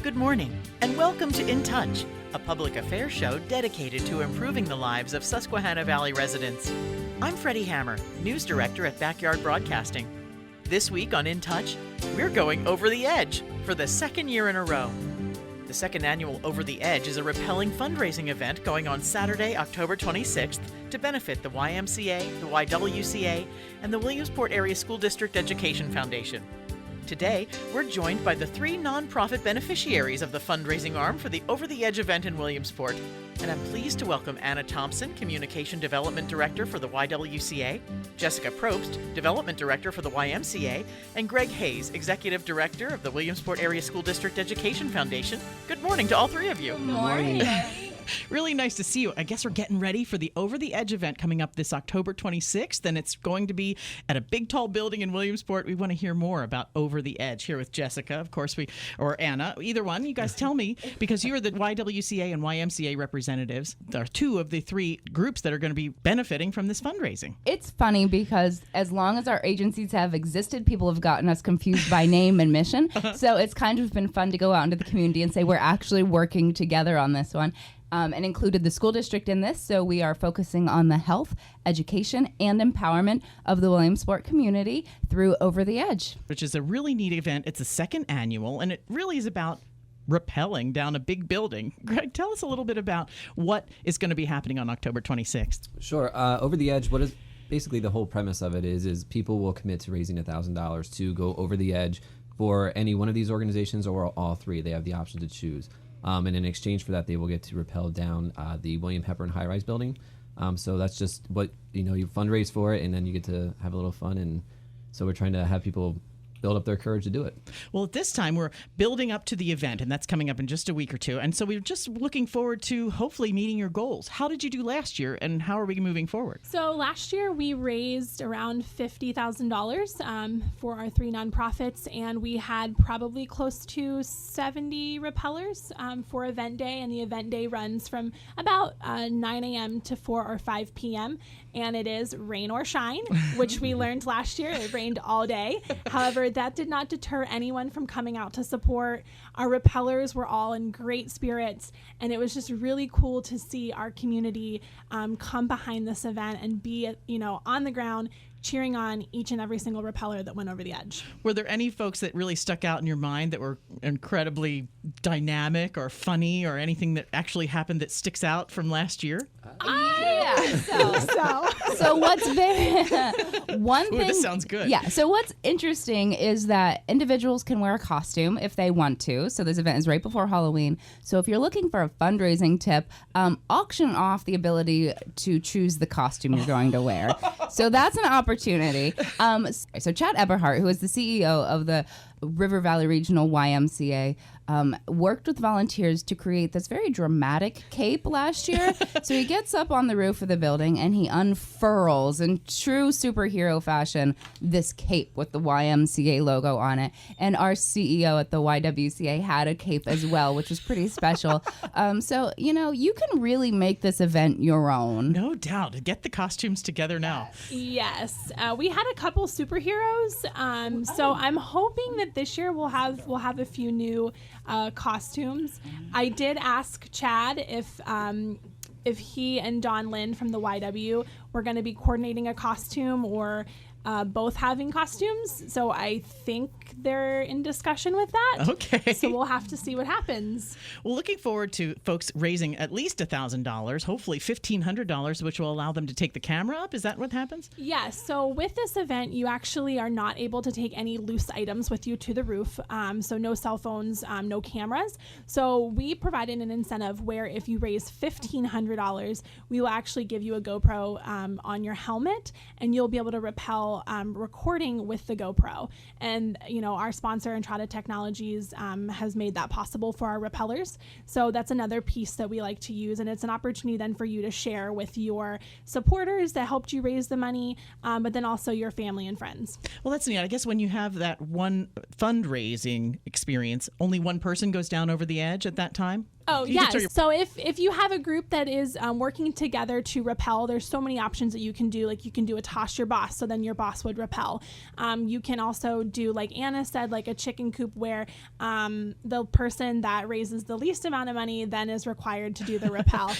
Good morning, and welcome to InTouch, a public affairs show dedicated to improving the lives of Susquehanna Valley residents. I'm Freddie Hammer, News Director at Backyard Broadcasting. This week on InTouch, we're going over the edge for the second year in a row. The second annual Over the Edge is a rappelling fundraising event going on Saturday, October 26th to benefit the YMCA, the YWCA, and the Williamsport Area School District Education Foundation. Today, we're joined by the three nonprofit beneficiaries of the fundraising arm for the Over the Edge event in Williamsport. And I'm pleased to welcome Anna Thompson, Communication Development Director for the YWCA, Jessica Probst, Development Director for the YMCA, and Greg Hayes, Executive Director of the Williamsport Area School District Education Foundation. Good morning to all three of you. Good morning. Really nice to see you. I guess we're getting ready for the Over the Edge event coming up this October 26th, and it's going to be at a big, tall building in Williamsport. We want to hear more about Over the Edge here with Jessica, of course, or Anna. Either one, you guys tell me, because you are the YWCA and YMCA representatives. There are two of the three groups that are going to be benefiting from this fundraising. It's funny because as long as our agencies have existed, people have gotten us confused by name and mission. So it's kind of been fun to go out into the community and say we're actually working together on this one. And included the school district in this, so we are focusing on the health, education, and empowerment of the Williamsport community through Over the Edge. Which is a really neat event. It's the second annual, and it really is about rappelling down a big building. Greg, tell us a little bit about what is going to be happening on October 26th. Sure. Over the Edge, what is basically the whole premise of it is people will commit to raising $1,000 to go over the edge for any one of these organizations or all three. They have the option to choose. And in exchange for that, they will get to rappel down the William Hepburn high-rise building. So that's just what, you fundraise for it, and then you get to have a little fun. And so we're trying to have people build up their courage to do it. Well, at this time, we're building up to the event, and that's coming up in just a week or two. And so we're just looking forward to hopefully meeting your goals. How did you do last year, and how are we moving forward? So last year, we raised around $50,000 for our three nonprofits, and we had probably close to 70 rappellers for event day. And the event day runs from about 9 a.m. to 4 or 5 p.m., and it is rain or shine, which we learned last year. It rained all day. However, that did not deter anyone from coming out to support. Our rappellers were all in great spirits, and it was just really cool to see our community come behind this event and be, on the ground cheering on each and every single rappeller that went over the edge. Were there any folks that really stuck out in your mind that were incredibly dynamic or funny, or anything that actually happened that sticks out from last year? So what's one thing? This sounds good. Yeah. So what's interesting is that individuals can wear a costume if they want to. So this event is right before Halloween. So if you're looking for a fundraising tip, auction off the ability to choose the costume you're going to wear. So that's an opportunity. So Chad Eberhardt, who is the CEO of the River Valley Regional YMCA, worked with volunteers to create this very dramatic cape last year. So he gets up on the roof of the building and he unfurls in true superhero fashion this cape with the YMCA logo on it. And our CEO at the YWCA had a cape as well, which was pretty special. So, you can really make this event your own. No doubt. Get the costumes together now. Yes. We had a couple superheroes. So I'm hoping that this year we'll have a few new costumes. I did ask Chad if he and Don Lynn from the YW were going to be coordinating a costume or both having costumes. So I think they're in discussion with that. Okay. So we'll have to see what happens. Well, looking forward to folks raising at least $1,000, hopefully $1,500, which will allow them to take the camera up. Is that what happens? Yes. So with this event, you actually are not able to take any loose items with you to the roof. So no cell phones, no cameras. So we provided an incentive where if you raise $1,500, we will actually give you a GoPro on your helmet, and you'll be able to rappel recording with the GoPro. And, our sponsor, Entrada Technologies, has made that possible for our rappellers. So that's another piece that we like to use. And it's an opportunity then for you to share with your supporters that helped you raise the money, but then also your family and friends. Well, that's neat. I guess when you have that one fundraising experience, only one person goes down over the edge at that time? Oh, You can yes. tell your- So if you have a group that is working together to rappel, there's so many options that you can do. Like you can do a toss your boss, so then your boss would rappel. You can also do, like Anna said, like a chicken coop where the person that raises the least amount of money then is required to do the rappel,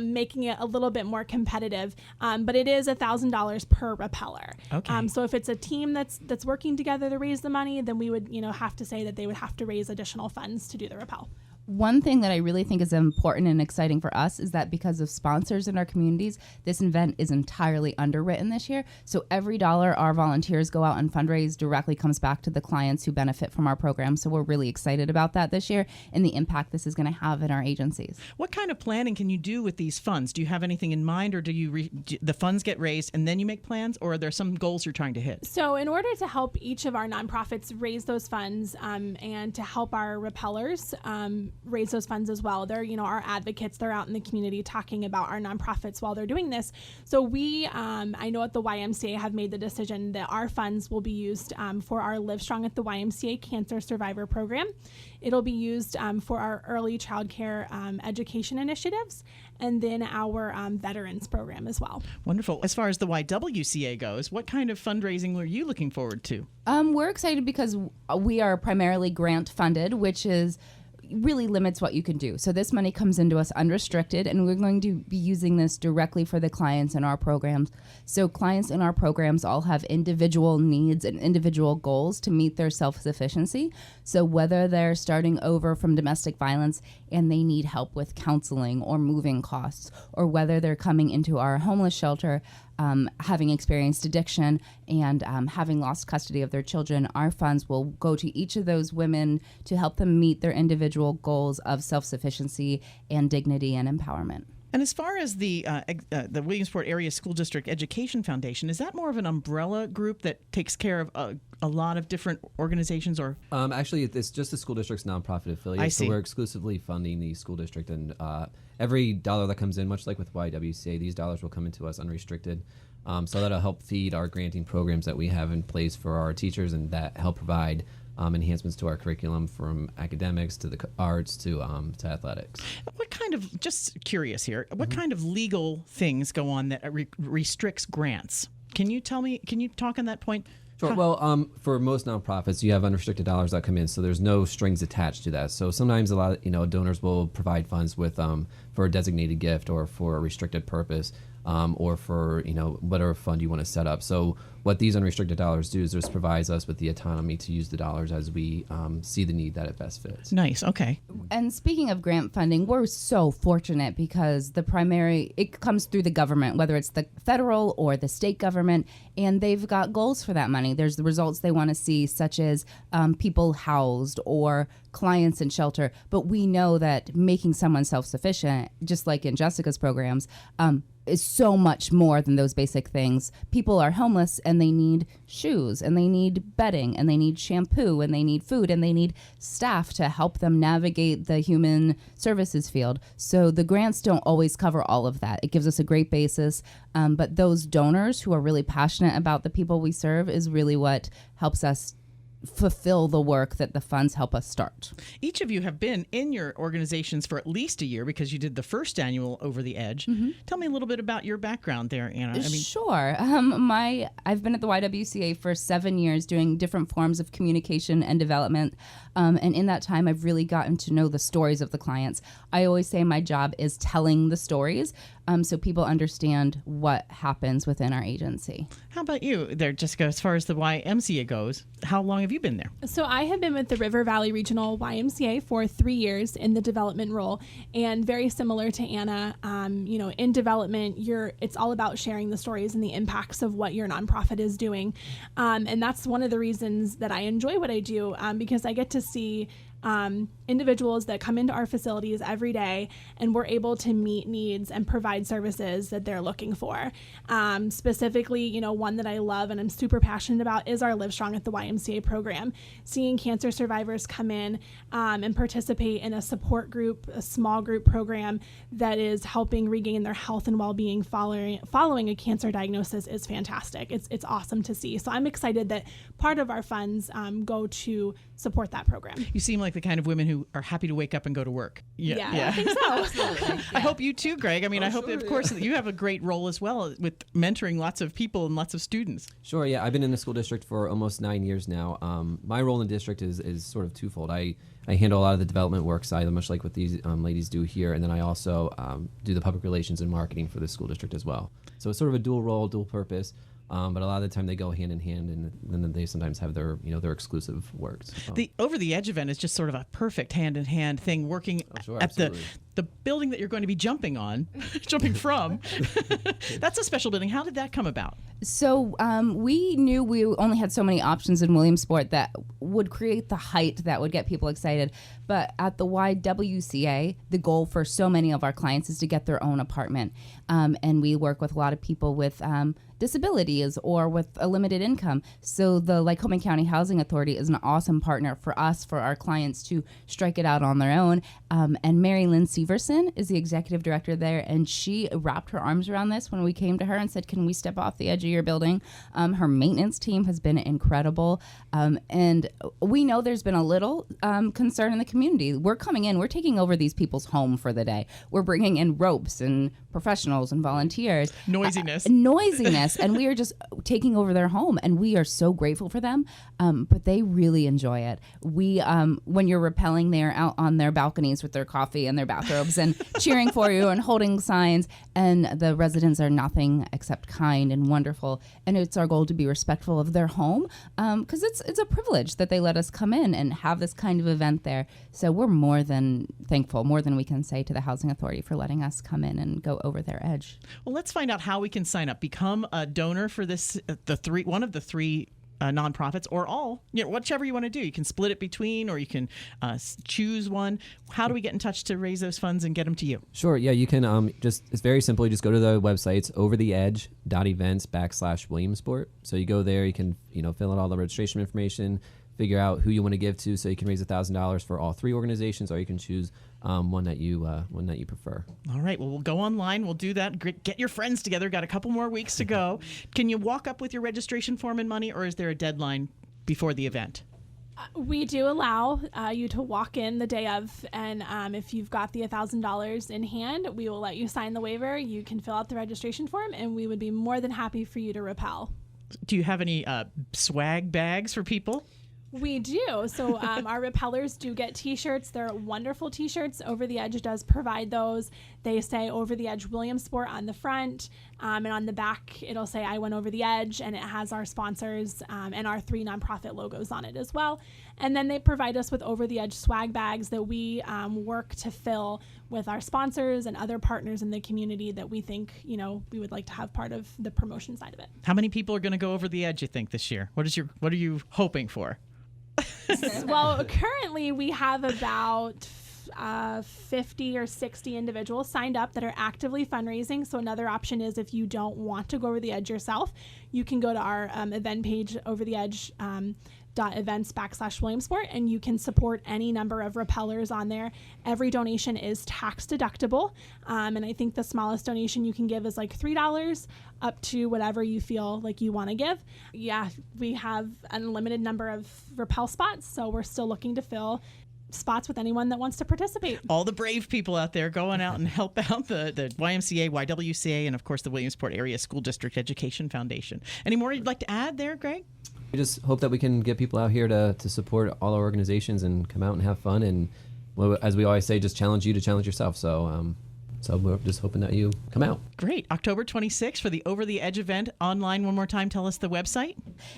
making it a little bit more competitive. But it is $1,000 per rappeller. Okay. So if it's a team that's working together to raise the money, then we would have to say that they would have to raise additional funds to do the rappel. One thing that I really think is important and exciting for us is that because of sponsors in our communities, this event is entirely underwritten this year. So every dollar our volunteers go out and fundraise directly comes back to the clients who benefit from our program. So we're really excited about that this year and the impact this is going to have in our agencies. What kind of planning can you do with these funds? Do you have anything in mind, or do the funds get raised and then you make plans, or are there some goals you're trying to hit? So in order to help each of our nonprofits raise those funds and to help our rappellers raise those funds as well, they're our advocates. They're out in the community talking about our nonprofits while they're doing this. So we, I know at the YMCA, have made the decision that our funds will be used for our Live Strong at the YMCA Cancer Survivor Program. It'll be used for our early childcare education initiatives, and then our veterans program as well. Wonderful. As far as the YWCA goes, what kind of fundraising are you looking forward to? We're excited because we are primarily grant funded, which is really limits what you can do. So this money comes into us unrestricted, and we're going to be using this directly for the clients in our programs. So clients in our programs all have individual needs and individual goals to meet their self-sufficiency. So whether they're starting over from domestic violence and they need help with counseling or moving costs, or whether they're coming into our homeless shelter having experienced addiction and having lost custody of their children, our funds will go to each of those women to help them meet their individual goals of self-sufficiency and dignity and empowerment. And as far as the Williamsport Area School District Education Foundation, is that more of an umbrella group that takes care of a lot of different organizations, or? Actually, it's just the school district's nonprofit affiliate. I see. So we're exclusively funding the school district, and every dollar that comes in, much like with YWCA, these dollars will come into us unrestricted. So that'll help feed our granting programs that we have in place for our teachers, and that help provide enhancements to our curriculum, from academics to the arts to athletics. What kind of, just curious here, what kind of legal things go on that restricts grants? Can you talk on that point? Sure. Well, for most nonprofits, you have unrestricted dollars that come in, so there's no strings attached to that. So sometimes a lot of donors will provide funds with for a designated gift or for a restricted purpose, or for whatever fund you want to set up. So what these unrestricted dollars do is just provides us with the autonomy to use the dollars as we see the need that it best fits. Nice. Okay. And speaking of grant funding, we're so fortunate because it comes through the government, whether it's the federal or the state government, and they've got goals for that money. There's the results they want to see, such as people housed or clients in shelter. But we know that making someone self-sufficient, just like in Jessica's programs, is so much more than those basic things. People are homeless and they need shoes and they need bedding and they need shampoo and they need food and they need staff to help them navigate the human services field. So the grants don't always cover all of that. It gives us a great basis, but those donors who are really passionate about the people we serve is really what helps us fulfill the work that the funds help us start. Each of you have been in your organizations for at least a year because you did the first annual Over the Edge. Tell me a little bit about your background there, Anna. Sure. I've been at the YWCA for 7 years doing different forms of communication and development. And in that time, I've really gotten to know the stories of the clients. I always say my job is telling the stories so people understand what happens within our agency. How about you there, Jessica, as far as the YMCA goes? How long have you been there? So I have been with the River Valley Regional YMCA for 3 years in the development role, and very similar to Anna, in development, it's all about sharing the stories and the impacts of what your nonprofit is doing. And that's one of the reasons that I enjoy what I do, because I get to see individuals that come into our facilities every day, and we're able to meet needs and provide services that they're looking for. Specifically, one that I love and I'm super passionate about is our Live Strong at the YMCA program. Seeing cancer survivors come in and participate in a support group, a small group program that is helping regain their health and well-being following a cancer diagnosis is fantastic. It's awesome to see. So I'm excited that part of our funds go to support that program. You seem like the kind of women who are happy to wake up and go to work. Yeah. I think so. Absolutely. I hope you too, Greg. I mean, I hope, sure, of course, that you have a great role as well with mentoring lots of people and lots of students. Sure, yeah. I've been in the school district for almost 9 years now. My role in the district is sort of twofold. I handle a lot of the development work side, much like what these ladies do here, and then I also do the public relations and marketing for the school district as well. So it's sort of a dual role, dual purpose. But a lot of the time they go hand in hand, and then they sometimes have their exclusive works. The Over the Edge event is just sort of a perfect hand-in-hand thing, working sure, at the building that you're going to be jumping from. That's a special building. How did that come about? So we knew we only had so many options in Williamsport that would create the height that would get people excited. But at the YWCA, the goal for so many of our clients is to get their own apartment. And we work with a lot of people with disabilities or with a limited income. So the Lycoming County Housing Authority is an awesome partner for us, for our clients to strike it out on their own. And Mary Lynn Severson is the executive director there, and she wrapped her arms around this when we came to her and said, can we step off the edge of your building? Her maintenance team has been incredible. And we know there's been a little concern in the community. We're coming in, we're taking over these people's home for the day. We're bringing in ropes and professionals and volunteers. Noisiness. And we are just taking over their home, and we are so grateful for them. But they really enjoy it. We, when you're rappelling there out on their balconies with their coffee and their bathrobes and cheering for you and holding signs, and the residents are nothing except kind and wonderful. And it's our goal to be respectful of their home, because it's a privilege that they let us come in and have this kind of event there. So we're more than thankful, more than we can say to the Housing Authority for letting us come in and go over their edge. Well, let's find out how we can sign up. Become a donor for this, one of the three nonprofits, or all, whichever you want to do. You can split it between, or you can choose one. How do we get in touch to raise those funds and get them to you? Sure, yeah, you can it's very simple. You just go to the websites, overtheedge.events/Williamsport. So you go there, you can fill out all the registration information, figure out who you want to give to, so you can raise $1,000 for all three organizations, or you can choose one that you prefer. All right. Well, we'll go online. We'll do that. Get your friends together. Got a couple more weeks to go. Can you walk up with your registration form and money, or is there a deadline before the event? We do allow you to walk in the day of, and if you've got the $1,000 in hand, we will let you sign the waiver. You can fill out the registration form, and we would be more than happy for you to rappel. Do you have any swag bags for people? We do. So our rappellers do get T-shirts. They're wonderful T-shirts. Over the Edge does provide those. They say Over the Edge Williamsport on the front, and on the back it'll say I Went Over the Edge, and it has our sponsors and our three nonprofit logos on it as well. And then they provide us with Over the Edge swag bags that we work to fill with our sponsors and other partners in the community that we think we would like to have part of the promotion side of it. How many people are going to go over the edge, you think, this year? What are you hoping for? Well, currently we have about 50 or 60 individuals signed up that are actively fundraising. So another option is, if you don't want to go over the edge yourself, you can go to our event page, Over the Edge .events/Williamsport, and you can support any number of rappellers on there. Every donation is tax deductible, and I think the smallest donation you can give is like $3, up to whatever you feel like you want to give. Yeah, we have an unlimited number of rappel spots, so we're still looking to fill spots with anyone that wants to participate. All the brave people out there going out and help out the YMCA, YWCA, and of course the Williamsport Area School District Education Foundation. Any more you'd like to add there, Greg? We just hope that we can get people out here to support all our organizations and come out and have fun. And as we always say, just challenge you to challenge yourself. So we're just hoping that you come out. Great. October 26th for the Over the Edge event. Online one more time. Tell us the website.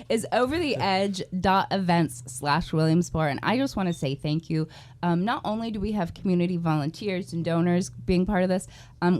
Is overtheedge.events/Williamsport. And I just want to say thank you. Not only do we have community volunteers and donors being part of this,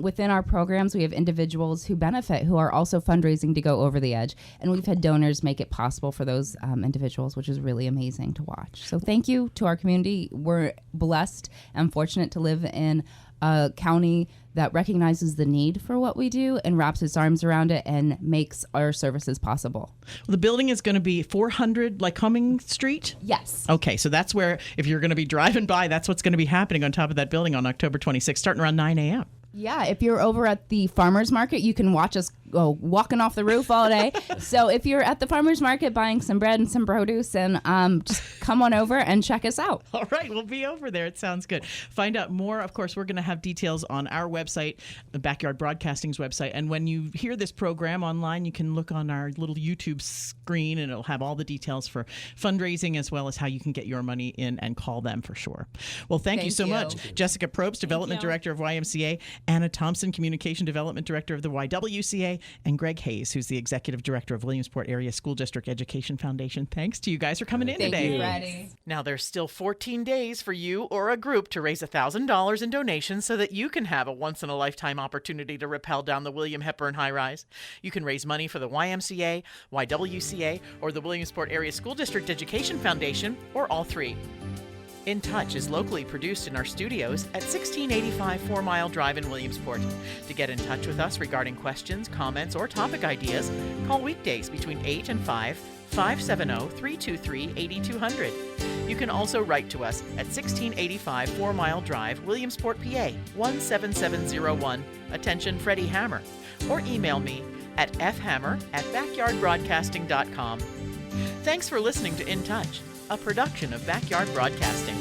within our programs, we have individuals who benefit, who are also fundraising to go over the edge. And we've had donors make it possible for those individuals, which is really amazing to watch. So thank you to our community. We're blessed and fortunate to live in a county that recognizes the need for what we do and wraps its arms around it and makes our services possible. Well, the building is going to be 400 Lycoming Street? Yes. Okay, so that's where, if you're going to be driving by, that's what's going to be happening on top of that building on October 26th, starting around 9 a.m. Yeah, if you're over at the farmers market, you can watch us walking off the roof all day. So if you're at the farmer's market buying some bread and some produce, and just come on over and check us out. All right, we'll be over there. It sounds good. Find out more. Of course, we're going to have details on our website, the Backyard Broadcasting's website. And when you hear this program online, you can look on our little YouTube screen, and it'll have all the details for fundraising as well as how you can get your money in and call them for sure. Well, thank you so much. Jessica Probst, Development Director of YMCA, Anna Thompson, Communication Development Director of the YWCA, and Greg Hayes, who's the Executive Director of Williamsport Area School District Education Foundation. Thanks to you guys for coming in today. Thank you, Freddie. Now there's still 14 days for you or a group to raise $1,000 in donations so that you can have a once-in-a-lifetime opportunity to rappel down the William Hepburn High Rise. You can raise money for the YMCA, YWCA, or the Williamsport Area School District Education Foundation, or all three. In Touch is locally produced in our studios at 1685 4 Mile Drive in Williamsport. To get in touch with us regarding questions, comments, or topic ideas, call weekdays between 8 and 5, 570-323-8200. You can also write to us at 1685 4 Mile Drive, Williamsport, PA 17701. Attention, Freddie Hammer. Or email me at fhammer@backyardbroadcasting.com. Thanks for listening to In Touch, a production of Backyard Broadcasting.